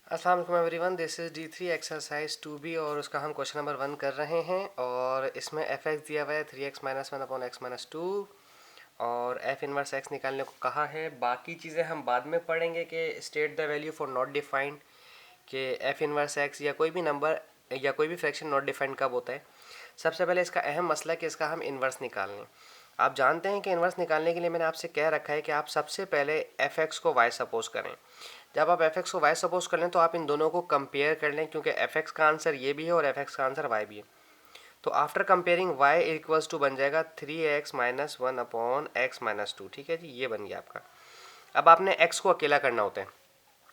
अस्सलाम वालेकुम everyone, this is D3 exercise 2B और उसका हम क्वेश्चन नंबर 1 कर रहे हैं। और इसमें f(x) दिया हुआ है 3x-1/x-2 और f इनवर्स x निकालने को कहा है। बाकी चीज़ें हम बाद में पढ़ेंगे कि state the value for not defined, कि f इनवर्स x या कोई भी नंबर या कोई भी फ्रैक्शन नॉट डिफाइंड कब होता है। सबसे पहले इसका अहम मसला है कि इसका हम इन्वर्स निकाल लें। आप जानते हैं कि इन्वर्स निकालने के लिए मैंने आपसे कह रखा है कि आप सबसे पहले f(x) को y सपोज करें। जब आप f(x) को y सपोज कर लें तो आप इन दोनों को कंपेयर कर लें, क्योंकि f(x) का आंसर ये भी है और f(x) का आंसर y भी है। तो after comparing y equals to बन जाएगा 3x-1/x-2। ठीक है जी, ये बन गया आपका। अब आपने x को अकेला करना होता है।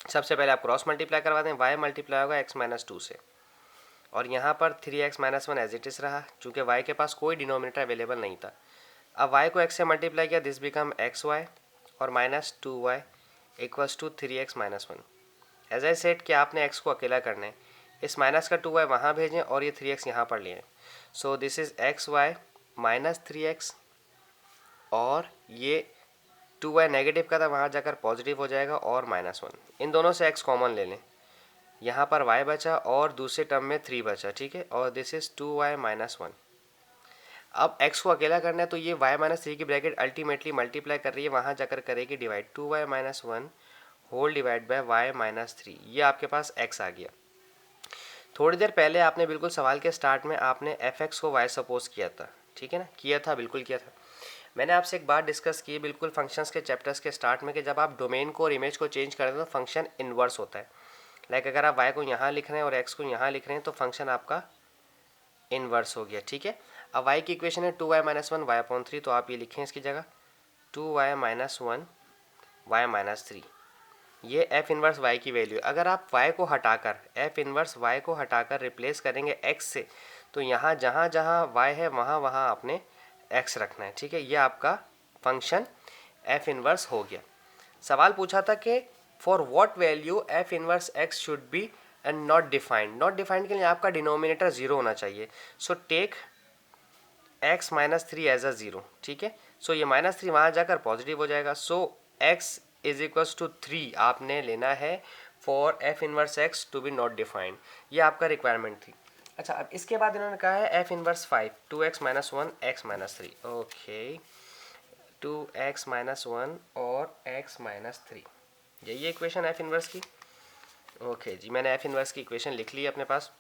सबसे पहले आप क्रॉस मल्टीप्लाई करवा दें, y मल्टीप्लाई होगा x-2 से, और यहाँ पर 3x-1 एज इट इज़ रहा, चूँकि y के पास कोई डिनोमिनेटर अवेलेबल नहीं था। अब y को x से मल्टीप्लाई किया, दिस बिकम xy और -2y equals to 3x-1। As I set कि आपने x को अकेला करना है, इस माइनस का 2y वहाँ भेजें और ये 3x यहाँ पर लें। So this is xy -3x और ये 2y नेगेटिव का था, वहाँ जाकर पॉजिटिव हो जाएगा और -1। इन दोनों से x कॉमन ले लें, यहाँ पर y बचा और दूसरे टर्म में 3 बचा। ठीक है, और दिस इज़ 2y-1। अब x को अकेला करना है तो ये y-3 की ब्रैकेट अल्टीमेटली मल्टीप्लाई कर रही है, वहाँ जाकर करेगी divide, 2y-1 whole divide by y-3। ये आपके पास x आ गया। थोड़ी देर पहले आपने बिल्कुल सवाल के स्टार्ट में आपने f(x) को y सपोज किया था। ठीक है ना, किया था, बिल्कुल किया था। मैंने आपसे एक बात डिस्कस की बिल्कुल फंक्शंस के चैप्टर्स के स्टार्ट में, कि जब आप डोमेन को और इमेज को चेंज करते हैं तो फंक्शन इन्वर्स होता है। लाइक अगर आप y को यहाँ लिख रहे हैं और x को यहाँ लिख रहे हैं तो फंक्शन आपका इन्वर्स हो गया। ठीक है, अब y की इक्वेशन है 2y-1 y/3, तो आप ये लिखें इसकी जगह 2y-1 y-3। ये f इनवर्स y की वैल्यू। अगर आप y को हटाकर f इनवर्स y को हटाकर रिप्लेस करेंगे x से, तो यहाँ जहाँ जहाँ y है वहाँ वहाँ आपने x रखना है। ठीक है, ये आपका फंक्शन f इनवर्स हो गया। सवाल पूछा था कि for what value f inverse x should be and not defined. Not defined के लिए आपका डिनोमिनेटर जीरो होना चाहिए। So take x-3 as a zero. ठीक है, सो ये -3 वहाँ जाकर पॉजिटिव हो जाएगा। So x is equals to 3 आपने लेना है for f inverse x to be not defined. ये आपका रिक्वायरमेंट थी। अच्छा, अब इसके बाद इन्होंने कहा है f inverse 5 2x-1 x-3। Okay, 2x-1 और x-3, यही इक्वेशन f इनवर्स की। ओके जी, मैंने f इनवर्स की इक्वेशन लिख ली है अपने पास।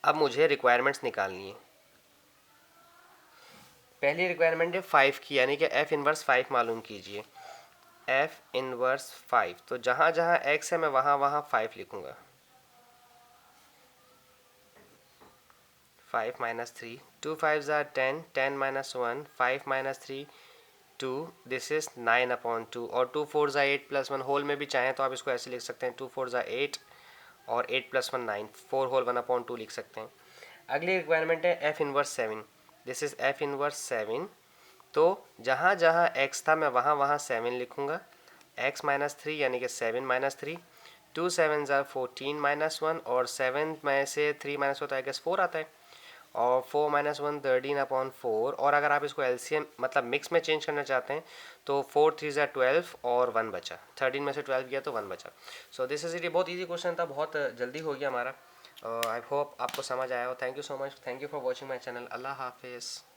अब मुझे रिक्वायरमेंट्स निकालनी है। पहली रिक्वायरमेंट है 5 की, यानी कि f इनवर्स 5 मालूम कीजिए। f इनवर्स 5, तो जहाँ जहाँ x है मैं वहाँ वहाँ 5 लिखूँगा। 5 - 3, 2 5s are 10, 10 - 1, 5 - 3 2, दिस इज 9/2 और 2 4s are 8 + 1 होल में भी चाहें तो आप इसको ऐसे लिख सकते हैं, 2 4s are 8 और 8 + 1 9, 4 होल 1/2 लिख सकते हैं। अगली रिक्वायरमेंट है f inverse 7, this is f inverse 7। तो जहाँ जहाँ x था मैं वहाँ वहाँ 7 लिखूँगा। x - 3 यानी कि 7 - 3, 2 7s are 14 - 1 और 7 में से 3 - 1 तो आई गेस 4 आता है, और 4 - 1 13/4। और अगर आप इसको एलसीएम मतलब मिक्स में चेंज करना चाहते हैं तो 4 3s are 12 और 1 बचा, 13 में से 12 गया तो 1 बचा। So this is it. बहुत ईजी क्वेश्चन था, बहुत जल्दी हो गया हमारा। आई होप आपको समझ आया हो। Thank you so much, thank you for watching my channel. अल्लाह हाफिज़।